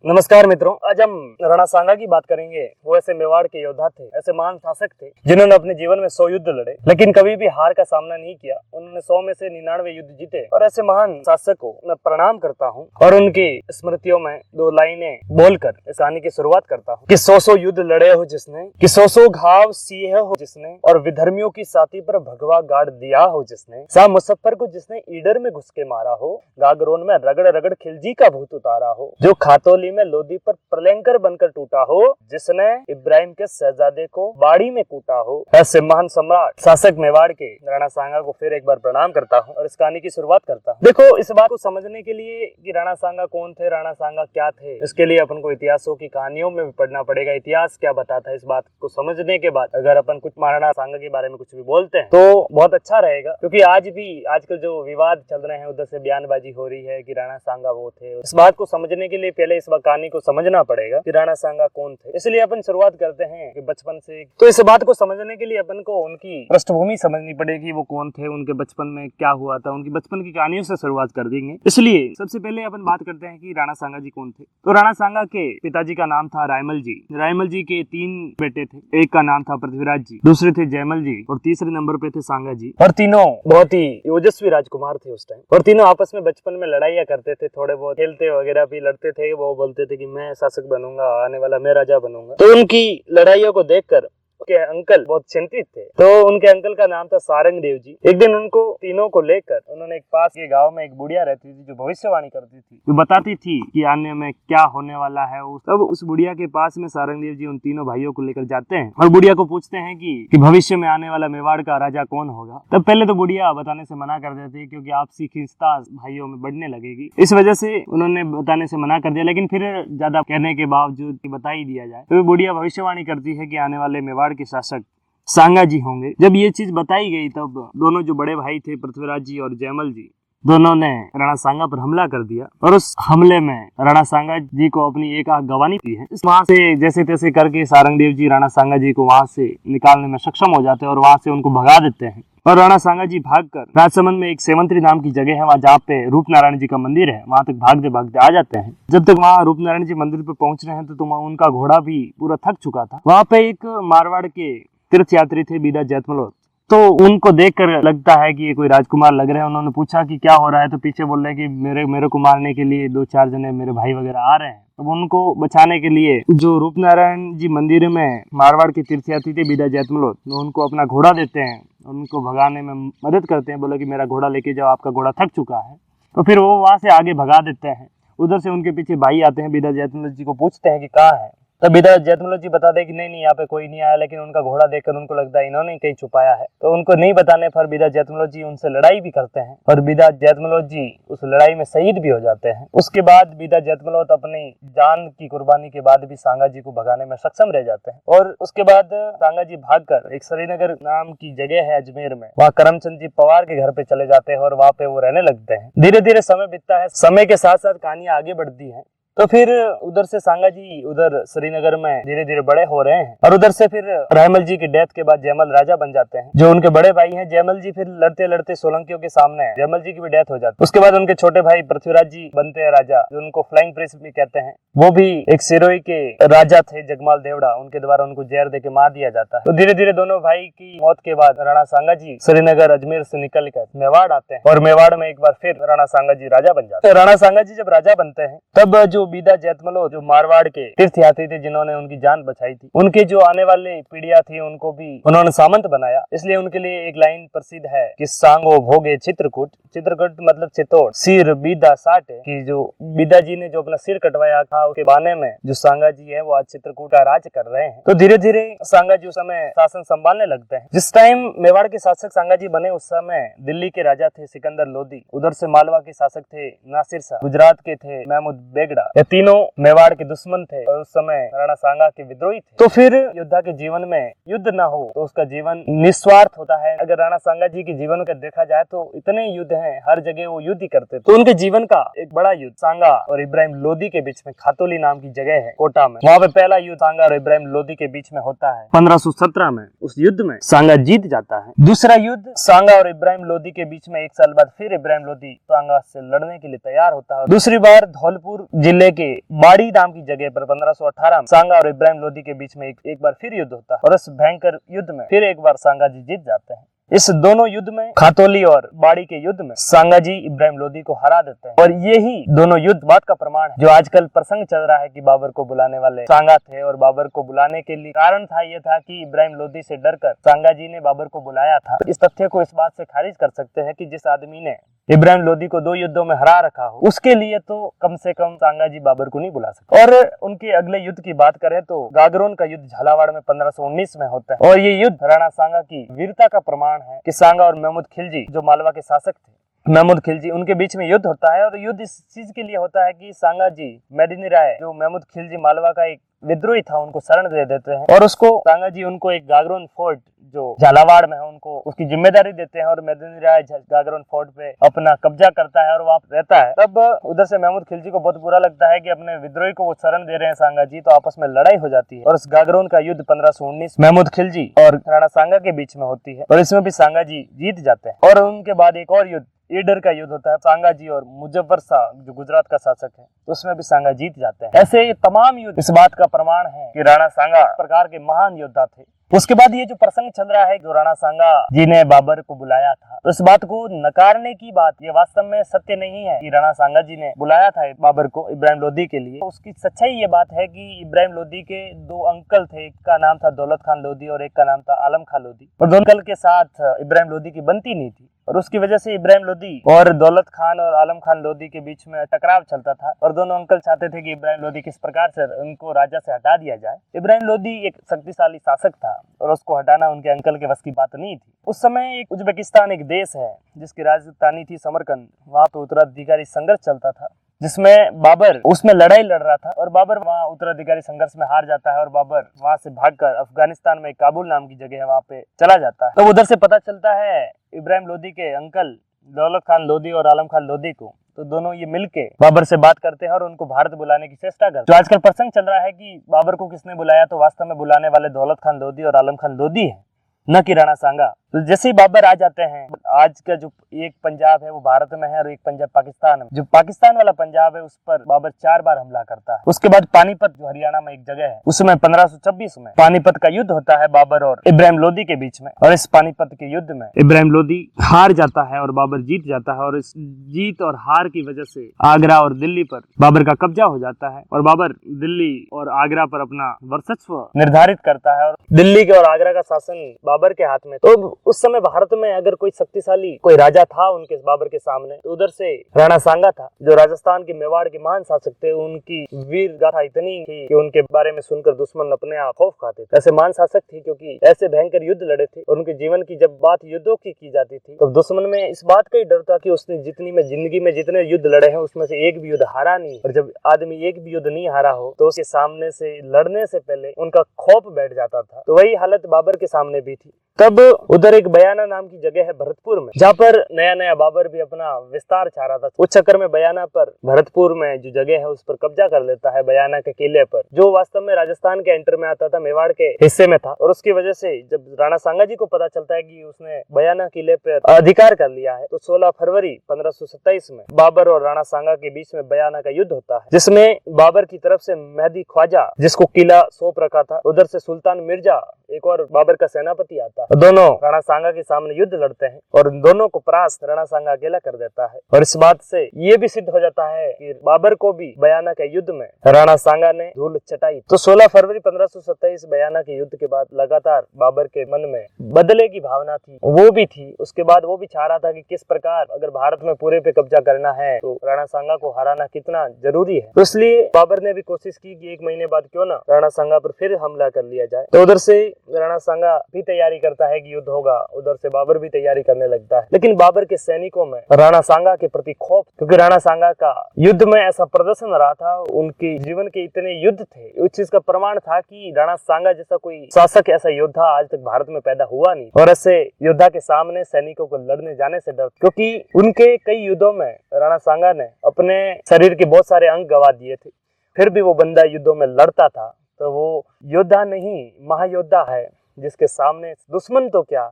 नमस्कार मित्रों, आज हम राणा सांगा की बात करेंगे। वो ऐसे मेवाड़ के योद्धा थे, ऐसे महान शासक थे जिन्होंने अपने जीवन में 100 युद्ध लड़े, लेकिन कभी भी हार का सामना नहीं किया। उन्होंने 100 में से 99 युद्ध जीते। और ऐसे महान शासक को मैं प्रणाम करता हूँ और उनकी स्मृतियों में 2 लाइनें बोलकर इस कहानी की शुरुआत करता हूँ कि 100 युद्ध लड़े हो जिसने, कि 100 घाव सिए हो जिसने, और विधर्मियों की छाती पर भगवा गाड़ दिया हो जिसने, शाह मुजफ्फर को जिसने ईडर में घुस के मारा हो, गागरोन में रगड़ रगड़ खिलजी का भूत उतारा हो, जो खातोली में लोधी पर प्रलंकर बनकर टूटा हो, जिसने इब्राहिम के शहजादे को बाड़ी में कूटा हो। ऐसे महान सम्राट शासक मेवाड़ के राणा सांगा को फिर एक बार प्रणाम करता हूँ और इस कहानी की शुरुआत करता हूँ। देखो, इस बात को समझने के लिए कि राणा सांगा कौन थे, राणा सांगा क्या थे, इसके लिए अपन को इतिहासों की कहानियों में भी पढ़ना पड़ेगा। इतिहास क्या बताता है, इस बात को समझने के बाद अगर अपन कुछ राणा सांगा के बारे में कुछ भी बोलते हैं तो बहुत अच्छा रहेगा। क्योंकि आजकल जो विवाद चल रहे हैं, उधर से बयानबाजी हो रही है कि राणा सांगा वो थे। इस बात को समझने के लिए पहले इस कहानी को समझना पड़ेगा कि राणा सांगा कौन थे। इसलिए अपन शुरुआत करते हैं कि बचपन से। तो इस बात को समझने के लिए अपन को उनकी पृष्ठभूमि समझनी पड़ेगी, वो कौन थे, उनके बचपन में क्या हुआ था, उनकी बचपन की कहानियों से शुरुआत कर देंगे। इसलिए सबसे पहले अपन बात करते हैं कि राणा सांगा जी कौन थे। तो राणा सांगा के पिताजी का नाम था रायमल जी। रायमल जी के 3 बेटे थे। एक का नाम था पृथ्वीराज जी, दूसरे थे जयमल जी और तीसरे नंबर पे थे सांगा जी। और तीनों बहुत ही ओजस्वी राजकुमार थे उस टाइम। और तीनों आपस में बचपन में लड़ाइयाँ करते थे, थोड़े बहुत खेलते वगैरह भी लड़ते थे। वो बोलते थे कि मैं शासक बनूंगा, आने वाला मैं राजा बनूंगा। तो उनकी लड़ाइयों को देखकर उनके अंकल बहुत चिंतित थे। तो उनके अंकल का नाम था सारंग देव जी। एक दिन उनको तीनों को लेकर उन्होंने एक पास के गांव में एक बुढ़िया रहती थी जो भविष्यवाणी करती थी, जो बताती थी कि आने में क्या होने वाला है। तब उस बुढ़िया के पास में सारंग देव जी उन तीनों भाइयों को लेकर जाते हैं और बुढ़िया को पूछते हैं कि भविष्य में आने वाला मेवाड़ का राजा कौन होगा। तब पहले तो बुढ़िया बताने से मना कर देती है, क्योंकि आपसी खींचता भाइयों में बढ़ने लगेगी। इस वजह से उन्होंने बताने से मना कर दिया, लेकिन फिर ज्यादा कहने के बावजूद बता ही दिया जाए। तो बुढ़िया भविष्यवाणी करती है कि आने वाले मेवाड़ के शासक सांगा जी होंगे। जब ये चीज बताई गई तब दोनों जो बड़े भाई थे, पृथ्वीराज जी और जयमल जी, दोनों ने राणा सांगा पर हमला कर दिया। और उस हमले में राणा सांगा जी को अपनी एक आंख गंवानी पड़ी है। वहां से जैसे तैसे करके सारंग देव जी राणा सांगा जी को वहां से निकालने में सक्षम हो जाते हैं और वहां से उनको भगा देते हैं। और राणा सांगा जी भागकर राजसमंद में एक सेवंतरी नाम की जगह है, वहाँ जहाँ पे रूपनारायण जी का मंदिर है, वहां तक भागते भागते आ जाते हैं। जब तक वहाँ रूपनारायण जी मंदिर पे पहुंच रहे हैं तो उनका घोड़ा भी पूरा थक चुका था। वहां पे एक मारवाड़ के तीर्थ यात्री थे बीदा जैतमलोद। तो उनको देखकर लगता है कि ये कोई राजकुमार लग रहे हैं। उन्होंने पूछा कि क्या हो रहा है, तो पीछे बोल रहे हैं कि मेरे को मारने के लिए 2-4 जने मेरे भाई वगैरह आ रहे हैं। तो उनको बचाने के लिए जो रूपनारायण जी मंदिर में मारवाड़ के तीर्थयात्री थे बीदा जैतमलोद, उनको अपना घोड़ा देते हैं, उनको भगाने में मदद करते हैं। बोला कि मेरा घोड़ा लेके जाओ, आपका घोड़ा थक चुका है। तो फिर वो वहां से आगे भगा देते हैं। उधर से उनके पीछे भाई आते हैं, बीदा जैतमलोद जी को पूछते हैं कि कहाँ है। तो बीदा जैतमलोद जी बता दे कि नहीं यहाँ पे कोई नहीं आया, लेकिन उनका घोड़ा देखकर उनको लगता है इन्होंने कहीं छुपाया है। तो उनको नहीं बताने पर बीदा जैतमलोद जी उनसे लड़ाई भी करते हैं और बीदा जैतमलोद जी उस लड़ाई में शहीद भी हो जाते हैं। उसके बाद बीदा जैतमलोद अपनी जान की कुर्बानी के बाद भी सांगा जी को भगाने में सक्षम रह जाते हैं। और उसके बाद सांगा जी भागकर एक श्रीनगर नाम की जगह है अजमेर में, वहाँ करमचंद जी पवार के घर पे चले जाते हैं और वहाँ पे वो रहने लगते हैं। धीरे धीरे समय बीतता है, समय के साथ साथ कहानी आगे बढ़ती है। तो फिर उधर से सांगा जी उधर श्रीनगर में धीरे धीरे बड़े हो रहे हैं और उधर से फिर रायमल जी की डेथ के बाद जयमल राजा बन जाते हैं। जो उनके बड़े भाई हैं जयमल जी, फिर लड़ते लड़ते सोलंकियों के सामने जयमल जी की भी डेथ हो जाती है। उसके बाद उनके छोटे भाई पृथ्वीराज जी बनते हैं राजा, जो उनको फ्लाइंग प्रिंस भी कहते हैं। वो भी एक सिरोही के राजा थे, जगमाल देवड़ा, उनके द्वारा उनको जहर देके मार दिया जाता है। तो धीरे धीरे दोनों भाई की मौत के बाद राणा सांगा जी श्रीनगर अजमेर से निकलकर मेवाड़ आते हैं और मेवाड़ में एक बार फिर राणा सांगा जी राजा बन जाते हैं। राणा सांगा जी जब राजा बनते हैं तब जो बीदा जैतमलोद जो मारवाड़ के तीर्थयात्री थे जिन्होंने उनकी जान बचाई थी, उनके जो आने वाले पीढ़ियां थी उनको भी उन्होंने सामंत बनाया। इसलिए उनके लिए एक लाइन प्रसिद्ध है कि सांगो भोगे चित्रकूट। चित्रकूट मतलब चित्तौड़, सिर बीदा साटे, कि जो बीदा जी ने जो अपना सिर कटवाया था उसके बहाने में जो सांगा जी है वो आज चित्रकूट का राज कर रहे हैं। तो धीरे धीरे सांगा जी उस समय शासन संभालने लगते हैं। जिस टाइम मेवाड़ के शासक सांगा जी बने उस समय दिल्ली के राजा थे सिकंदर लोदी, उधर से मालवा के शासक थे नासिर शाह, गुजरात के थे महमूद बेगड़ा। ये तीनों मेवाड़ के दुश्मन थे और उस समय राणा सांगा के विद्रोही थे। तो फिर योद्धा के जीवन में युद्ध ना हो तो उसका जीवन निस्वार्थ होता है। अगर राणा सांगा जी के जीवन का देखा जाए तो इतने युद्ध हैं, हर जगह वो युद्ध ही करते थे। तो उनके जीवन का एक बड़ा युद्ध सांगा और इब्राहिम लोदी के बीच में खातोली नाम की जगह है कोटा में, वहाँ पे पहला युद्ध सांगा और इब्राहिम लोदी के बीच में होता है 1517 में। उस युद्ध में सांगा जीत जाता है। दूसरा युद्ध सांगा और इब्राहिम लोदी के बीच में 1 साल बाद फिर इब्राहिम लोदी सांगा से लड़ने के लिए तैयार होता है। दूसरी बार धौलपुर जिले जिले के बाड़ी नाम की जगह पर 1518 में सांगा और इब्राहिम लोदी के बीच में एक बार फिर युद्ध होता है और इस भयंकर युद्ध में फिर एक बार सांगा जी जीत जाते हैं। इस दोनों युद्ध में खातोली और बाड़ी के युद्ध में सांगा जी इब्राहिम लोदी को हरा देते हैं और यही दोनों युद्ध बात का प्रमाण है। जो आजकल प्रसंग चल रहा है कि बाबर को बुलाने वाले सांगा थे और बाबर को बुलाने के लिए कारण था ये था कि इब्राहिम लोदी से डरकर सांगा जी ने बाबर को बुलाया था। इस तथ्य को इस बात से खारिज कर सकते हैं कि जिस आदमी ने इब्राहिम लोदी को 2 युद्धों में हरा रखा हो उसके लिए तो कम से कम सांगा जी बाबर को नहीं बुला सकते। और उनके अगले युद्ध की बात करें तो गागरोन का युद्ध झालावाड़ में 1519 में होता है और ये युद्ध राणा सांगा की वीरता का प्रमाण है कि सांगा और महमूद खिलजी जो मालवा के शासक थे, महमूद खिलजी, उनके बीच में युद्ध होता है। और युद्ध इस चीज के लिए होता है कि सांगा जी मेदिनी राय जो महमूद खिलजी मालवा का एक विद्रोही था उनको शरण दे देते हैं और उसको सांगा जी उनको एक गागरोन फोर्ट जो झालावाड़ में है उनको उसकी जिम्मेदारी देते हैं और मेदिनी राय गागरोन फोर्ट पे अपना कब्जा करता है और वहाँ रहता है। तब उधर से महमूद खिलजी को बहुत बुरा लगता है कि अपने विद्रोही को वो शरण दे रहे हैं सांगा जी, तो आपस में लड़ाई हो जाती है और इस गागरोन का युद्ध 1519 महमूद खिलजी और राणा सांगा के बीच में होती है और इसमें भी सांगा जी जीत जाते हैं। और उनके बाद एक और युद्ध ईडर का युद्ध होता है, सांगा जी और मुजफ्फर शाह जो गुजरात का शासक है, उसमें भी सांगा जीत जाते हैं। ऐसे ये तमाम युद्ध इस बात का प्रमाण है कि राणा सांगा प्रकार के महान योद्धा थे। उसके बाद ये जो प्रसंग चल रहा है जो राणा सांगा जी ने बाबर को बुलाया था, तो इस बात को नकारने की बात ये वास्तव में सत्य नहीं है कि राणा सांगा जी ने बुलाया था बाबर को इब्राहिम लोदी के लिए। उसकी सच्चाई ये बात है कि इब्राहिम लोदी के 2 अंकल थे, एक का नाम था दौलत खान लोदी और एक का नाम था आलम खान लोदी, और दोनों अंकल के साथ इब्राहिम लोदी की बनती नहीं थी और उसकी वजह से इब्राहिम लोदी और दौलत खान और आलम खान लोदी के बीच में टकराव चलता था और दोनों अंकल चाहते थे कि इब्राहिम लोदी किस प्रकार से उनको राजा से हटा दिया जाए। इब्राहिम लोदी एक शक्तिशाली शासक था और उसको हटाना उनके अंकल के वश की बात नहीं थी। उस समय एक उज्बेकिस्तान एक देश है जिसकी राजधानी थी समरकंद, वहाँ पे उत्तराधिकारी संघर्ष चलता था जिसमें बाबर उसमें लड़ाई लड़ रहा था और बाबर वहाँ उत्तराधिकारी संघर्ष में हार जाता है और बाबर वहाँ से भागकर अफगानिस्तान में काबुल नाम की जगह है वहाँ पे चला जाता है। तो उधर से पता चलता है इब्राहिम लोदी के अंकल दौलत खान लोदी और आलम खान लोदी को, तो दोनों ये मिलके बाबर से बात करते हैं और उनको भारत बुलाने की चेष्टा करते हैं। जो आजकल प्रसंग चल रहा है कि बाबर को किसने बुलाया, तो वास्तव में बुलाने वाले दौलत खान लोदी और आलम खान लोदी है, न कि राणा सांगा। तो जैसे ही बाबर आ जाते हैं, आज का जो एक पंजाब है वो भारत में है और एक पंजाब पाकिस्तान में, जो पाकिस्तान वाला पंजाब है उस पर बाबर 4 बार हमला करता है। उसके बाद पानीपत जो हरियाणा में एक जगह है उसमें 1526 में पानीपत का युद्ध होता है बाबर और इब्राहिम लोदी के बीच में, और इस पानीपत के युद्ध में इब्राहिम लोदी हार जाता है और बाबर जीत जाता है और इस जीत और हार की वजह से आगरा और दिल्ली पर बाबर का कब्जा हो जाता है और बाबर दिल्ली और आगरा पर अपना वर्चस्व निर्धारित करता है और दिल्ली के और आगरा का शासन बाबर के हाथ में। तो उस समय भारत में अगर कोई शक्तिशाली कोई राजा था उनके बाबर के सामने, तो उधर से राणा सांगा था जो राजस्थान के मेवाड़ के महान शासक थे। उनकी वीर गाथा इतनी थी कि उनके बारे में सुनकर दुश्मन अपने आप खौफ खाते थे। ऐसे महान शासक थे क्योंकि ऐसे भयंकर युद्ध लड़े थे और उनके जीवन की जब बात युद्धों की जाती थी तो दुश्मन में इस बात का ही डर था कि उसने जिंदगी में जितने युद्ध लड़े हैं उसमें से एक भी युद्ध हारा नहीं, और जब आदमी एक भी युद्ध नहीं हारा हो तो उसके सामने से लड़ने से पहले उनका खौफ बैठ जाता था। तो वही हालत बाबर के सामने भी थी। तब उधर एक बयाना नाम की जगह है भरतपुर में, जहाँ पर नया बाबर भी अपना विस्तार चाह रहा था। उस चक्कर में बयाना पर भरतपुर में जो जगह है उस पर कब्जा कर लेता है, बयाना के किले पर, जो वास्तव में राजस्थान के एंटर में आता था, मेवाड़ के हिस्से में था। और उसकी वजह से जब राणा सांगा जी को पता चलता है कि उसने बयाना किले पर अधिकार कर लिया है, तो 16 फरवरी 1527 में बाबर और राणा सांगा के बीच में बयाना का युद्ध होता है, जिसमें बाबर की तरफ से मेहदी ख्वाजा जिसको किला सौंप रखा था, उधर से सुल्तान मिर्जा एक और बाबर का सेनापति आता है। दोनों राणा सांगा के सामने युद्ध लड़ते हैं और दोनों को परास्त राणा सांगा अकेला कर देता है। और इस बात से ये भी सिद्ध हो जाता है कि बाबर को भी बयाना के युद्ध में राणा सांगा ने धूल चटाई। तो 16 फरवरी 1527 बयाना के युद्ध के बाद लगातार बाबर के मन में बदले की भावना थी, वो भी थी। उसके बाद वो भी चाह रहा था कि किस प्रकार अगर भारत में पूरे पे कब्जा करना है तो राणा सांगा को हराना कितना जरूरी है। तो इसलिए बाबर ने भी कोशिश की कि 1 महीने बाद क्यों ना राणा सांगा पर फिर हमला कर लिया जाए। तो उधर से राणा सांगा भी तैयारी करता है कि युद्ध होगा, उधर से बाबर भी तैयारी करने लगता है। लेकिन बाबर के सैनिकों में राणा सांगा के प्रति खौफ, क्योंकि राणा सांगा का युद्ध में ऐसा प्रदर्शन रहा था, उनके जीवन के इतने युद्ध थे, उस चीज का प्रमाण था कि राणा सांगा जैसा कोई शासक, ऐसा योद्धा आज तक भारत में पैदा हुआ नहीं। और ऐसे योद्धा के सामने सैनिकों को लड़ने जाने से डर, क्योंकि उनके कई युद्धों में राणा सांगा ने अपने शरीर के बहुत सारे अंग गवा दिए थे, फिर भी वो बंदा युद्धों में लड़ता था। तो वो योद्धा नहीं, महायोद्धा है, जिसके सामने दुश्मन तो क्या,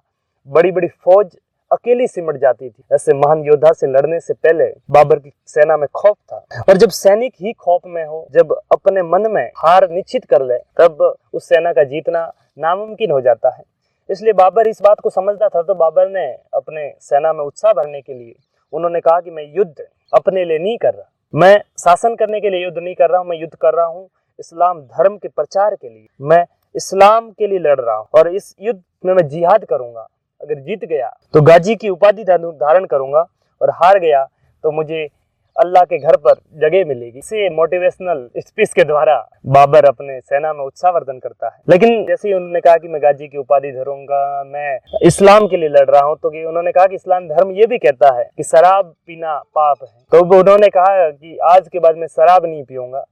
बड़ी बड़ी फौज अकेली सिमट जाती थी। ऐसे महान योद्धा से लड़ने से पहले बाबर की सेना में खौफ था, और जब सैनिक ही खौफ में हो, जब अपने मन में हार निश्चित कर ले, तब उस सेना का जीतना नामुमकिन हो जाता है। इसलिए बाबर इस बात को समझता था, तो बाबर ने अपने सेना में उत्साह भरने के लिए उन्होंने कहा कि मैं युद्ध अपने लिए नहीं कर रहा, मैं शासन करने के लिए युद्ध नहीं कर रहा हूँ, मैं युद्ध कर रहा हूँ इस्लाम धर्म के प्रचार के लिए, मैं इस्लाम के लिए लड़ रहा हूँ, और इस युद्ध में मैं जिहाद करूंगा। अगर जीत गया तो गाजी की उपाधि धारण करूंगा, और हार गया तो मुझे अल्लाह के घर पर जगह मिलेगी। इसे मोटिवेशनल स्पीच के द्वारा बाबर अपने सेना में उत्साहवर्धन करता है। लेकिन जैसे ही उन्होंने कहा कि मैं गाजी की उपाधि धरूंगा, मैं इस्लाम के लिए लड़ रहा हूं, तो उन्होंने कहा कि इस्लाम धर्म ये भी कहता है कि शराब पीना पाप है। तो उन्होंने कहा कि आज के बाद मैं शराब नहीं पीऊंगा।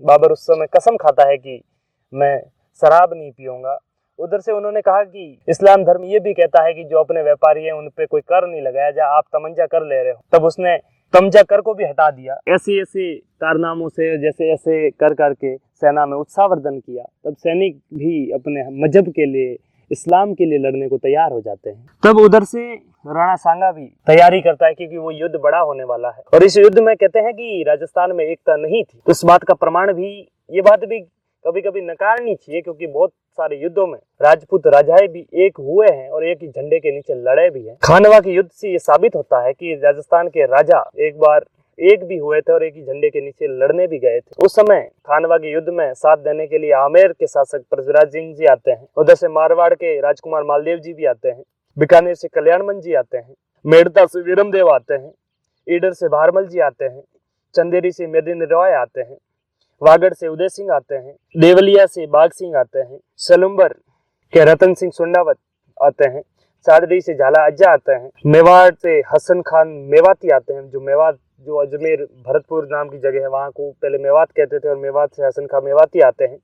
बाबर उस समय कसम खाता है कि मैं शराब नहीं पीऊंगा। उधर से उन्होंने कहा कि इस्लाम धर्म ये भी कहता है कि जो अपने व्यापारी हैं उन पे कोई कर नहीं लगाया जाए, आप तमंचा कर ले रहे हो। तब उसने तमंचा कर को भी हटा दिया। ऐसे ऐसे कारनामों से, जैसे ऐसे कर करके सेना में उत्साहवर्धन किया, तब सैनिक भी अपने मजहब के लिए, इस्लाम के लिए लड़ने को तैयार हो जाते हैं। तब उधर से राणा सांगा भी तैयारी करता है, क्योंकि वो युद्ध बड़ा होने वाला है। और इस युद्ध में कहते हैं कि राजस्थान में एकता नहीं थी। तो इस बात का प्रमाण भी, ये बात भी कभी कभी नकारनी चाहिए, क्योंकि बहुत सारे युद्धों में राजपूत राजाएं भी एक हुए हैं और एक ही झंडे के नीचे लड़े भी हैं। खानवा के युद्ध से ये साबित होता है कि राजस्थान के राजा एक बार एक भी हुए थे और एक ही झंडे के नीचे लड़ने भी गए थे। उस समय खानवा के युद्ध में साथ देने के लिए आमेर के शासक पृथ्वीराज सिंह जी आते हैं, उधर से मारवाड़ के राजकुमार मालदेव जी भी आते हैं, बीकानेर से कल्याणमल जी आते हैं, मेड़ता से वीरमदेव आते हैं, ईडर से भारमल जी आते हैं, चंदेरी से मेदिनी रॉय आते हैं, वागड़ से उदय सिंह आते हैं, देवलिया से बाघ सिंह आते हैं, सलुम्बर के रतन सिंह सुंडावत आते हैं, सादरी से झाला अज्जा आते हैं, मेवाड़ से हसन खान मेवाती आते हैं। जो मेवात, जो अजमेर भरतपुर नाम की जगह है, वहाँ को पहले मेवात कहते थे, और मेवात से हसन खान मेवाती आते हैं।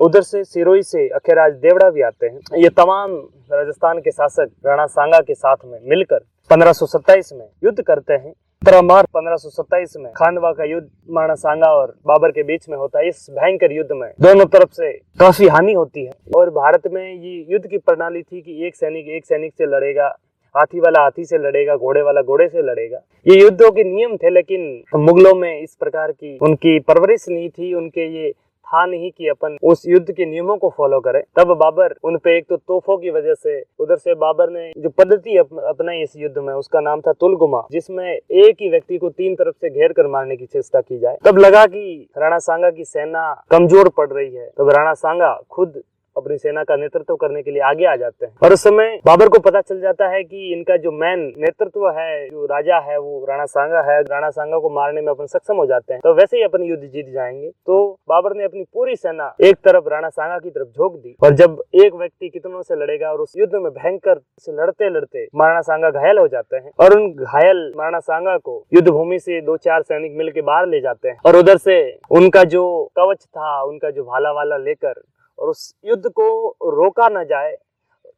उधर से सिरोही से अखेराज देवड़ा भी आते हैं। ये तमाम राजस्थान के शासक राणा सांगा के साथ में मिलकर 1527 में युद्ध करते हैं। 17 मार्च 1527 में खानवा का युद्ध राणा सांगा और बाबर के बीच में होता है। इस भयंकर युद्ध में दोनों तरफ से काफी हानि होती है, और भारत में ये युद्ध की प्रणाली थी कि एक सैनिक से लड़ेगा, हाथी वाला हाथी से लड़ेगा, घोड़े वाला घोड़े से लड़ेगा। ये युद्धों के नियम थे, लेकिन मुगलों में इस प्रकार की उनकी परवरिश नहीं थी, उनके ये था नहीं कि अपन उस युद्ध के नियमों को फॉलो करें। तब बाबर उन पे एक तो तोपों की वजह से, उधर से बाबर ने जो पद्धति अपनाई इस युद्ध में, उसका नाम था तुलगुमा, जिसमें एक ही व्यक्ति को 3 तरफ से घेर कर मारने की चेष्टा की जाए। तब लगा कि राणा सांगा की सेना कमजोर पड़ रही है, तब राणा सांगा खुद अपनी सेना का नेतृत्व करने के लिए आगे आ जाते हैं। और उस समय बाबर को पता चल जाता है कि इनका जो मैन नेतृत्व है, जो राजा है, वो राणा सांगा है। राणा सांगा को मारने में अपन सक्षम हो जाते हैं, तो वैसे ही अपन युद्ध जीत जाएंगे। तो बाबर ने अपनी पूरी सेना एक तरफ राणा सांगा की तरफ झोंक दी, और जब एक व्यक्ति कितनों से लड़ेगा, और उस युद्ध में भयंकर से लड़ते लड़ते राणा सांगा घायल हो जाते हैं, और उन घायल राणा सांगा को युद्ध भूमि से 2-4 सैनिक मिल के बाहर ले जाते हैं, और उधर से उनका जो कवच था, उनका जो भाला वाला लेकर, और उस युद्ध को रोका न जाए,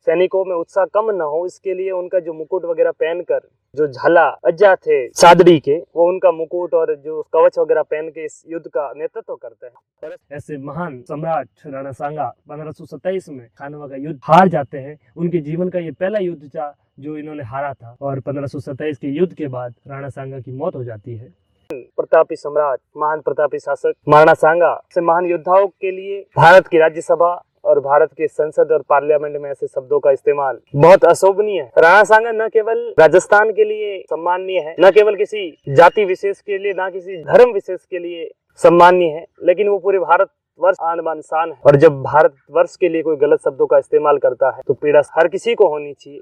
सैनिकों में उत्साह कम न हो, इसके लिए उनका जो मुकुट वगैरह पहनकर, जो झाला अज्जा थे सादरी के, वो उनका मुकुट और जो कवच वगैरह पहन के इस युद्ध का नेतृत्व करते हैं। ऐसे महान सम्राट राणा सांगा 1527 में खानवा का युद्ध हार जाते हैं। उनके जीवन का ये पहला युद्ध था जो इन्होंने हारा था, और 1527 के युद्ध के बाद राणा सांगा की मौत हो जाती है। प्रतापी सम्राट, महान प्रतापी शासक राणा सांगा से महान योद्धाओं के लिए भारत की राज्यसभा और भारत के संसद और पार्लियामेंट में ऐसे शब्दों का इस्तेमाल बहुत अशोभनीय है। राणा सांगा न केवल राजस्थान के लिए सम्माननीय है, न केवल किसी जाति विशेष के लिए, न किसी धर्म विशेष के लिए सम्माननीय है, लेकिन वो पूरे भारत वर्ष आन बान शान है। और जब भारत वर्ष के लिए कोई गलत शब्दों का इस्तेमाल करता है तो पीड़ा हर किसी को होनी चाहिए।